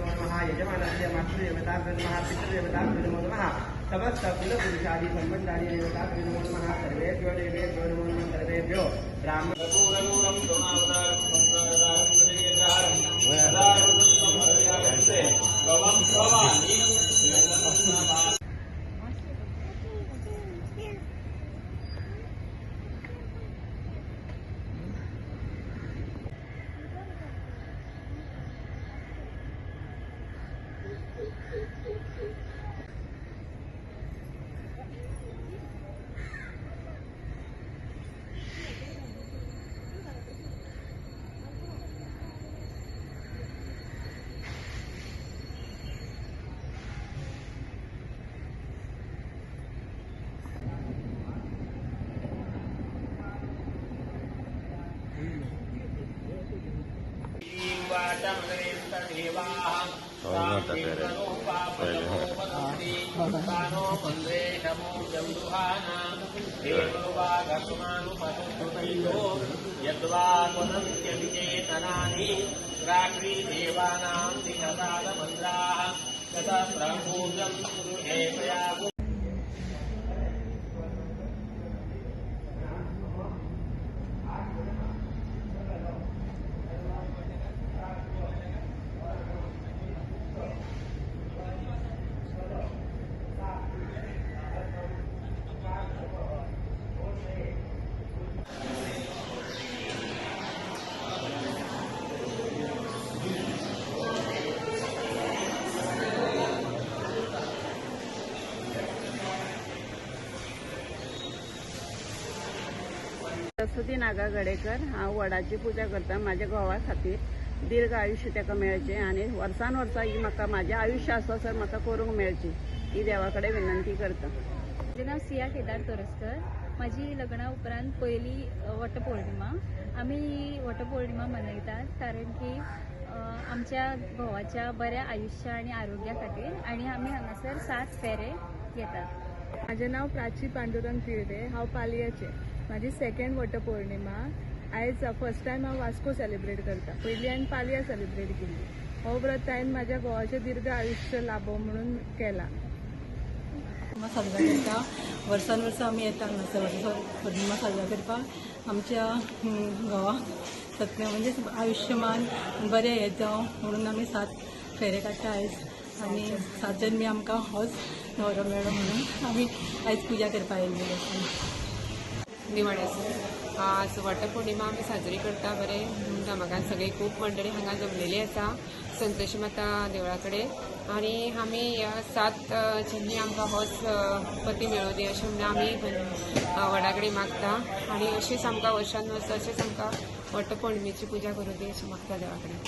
नमो नमः यजमानस्य मातृदेवताभ्यो नमः पितृदेवताभ्यो नमो नमः समस्त कुलपुरुषादि संबंधादि देवताभ्यो नमो नमः सर्वेभ्यो देवेभ्यो नमो नमः सर्वेभ्यो ब्राह्मणपूरपूरं सोमावतारं संसारदारं प्रदेयदारं गवं भवानी यद्वाचेतनानि रात्रिदेवानां दिशकालमन्त्राः तथा प्रभूतं कुरुहेतया सरस्वती नागा गडेकर हांव वडाची पूजा करता म्हाज्या घोवा खातीर दीर्घ आयुश्य ताका मेळचें आनी वर्सान वर्सा ही म्हाका म्हाजें आयुश्य आसोसर म्हाका करूंक मेळची ही देवा कडेन विनंती करता। म्हजें नांव सिया केदार तोरसकर। म्हजी लग्ना उपरांत पयली वटपौर्णिमा आमी ही वटपौर्णिमा मनयतात कारण की आमच्या घोवाच्या बऱ्या आयुश्य आनी आरोग्या खातीर आनी आमी हांगासर 7 फेरे घेतात। म्हजें नांव प्राची पांडुरंग तिर्डे, हांव पालयेचें। म्हाजी सेकंड वटपौर्णिमा आयज फर्स्ट टायम हांव वास्को सेलिब्रेट करता। पयलीं हांवें पालया सेलिब्रेट केल्ली। हो व्रत हांवें म्हाज्या घोवाचें दीर्घ आयुश्य लाभो म्हणून केला। साजरा करता वर्सान वर्सा आमी येता हांगासर पौर्णिमा साजरा करपाक। आमच्या घोवाक सत्य म्हणजे आयुश्यमान बरें हें जावं म्हणून आमी 7 फेरे काडटा आयज आनी 7 जन्मी आमकां होच न्हवरो मेळ्ळो म्हणून आमी आयज पुजा करपाक येयल्ली आसा। निवाड्याचो आज वटपौर्णिमा आमी साजरी करता बरें धमाकान सगळी खूब मंडळी हांगा जमलेली आसा संतोशी माता देवळा कडेन आनी आमी ह्या 7 जन्मी आमकां होच पती मेळूं दी अशें म्हणून आमी वडा कडेन मागता आनी अशीच आमकां वर्सान वर्स अशेंच आमकां वटपौर्णिमेची पुजा करूं दी अशें मागता देवा कडेन।